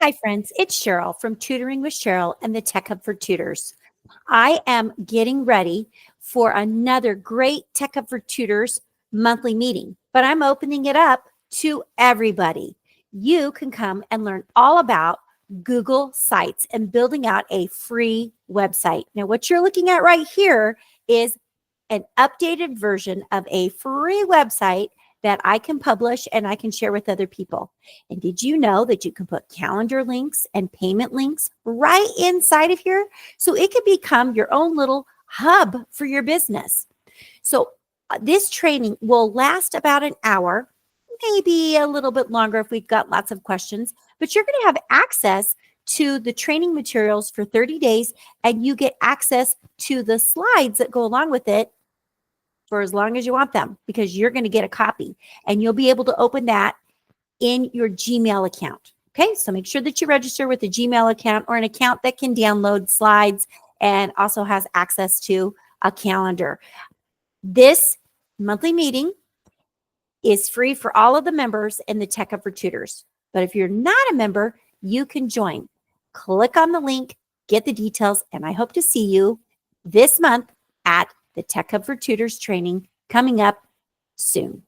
Hi, friends. It's Cheryl from Tutoring with Cheryl and the Tech Hub for Tutors. I am getting ready for another great Tech Hub for Tutors monthly meeting, but I'm opening it up to everybody. You can come and learn all about Google Sites and building out a free website. Now, what you're looking at right here is an updated version of a free website that I can publish and I can share with other people. And did you know that you can put calendar links and payment links right inside of here? So it could become your own little hub for your business. So this training will last about an hour, maybe a little bit longer if we've got lots of questions, but you're going to have access to the training materials for 30 days and you get access to the slides that go along with it for as long as you want them, because you're going to get a copy and you'll be able to open that in your Gmail account. Okay, so make sure that you register with a Gmail account or an account that can download slides and also has access to a calendar. This monthly meeting is free for all of the members in the Tech Hub for Tutors. But if you're not a member, you can join. Click on the link, get the details, and I hope to see you this month at the Tech Hub for Tutors training coming up soon.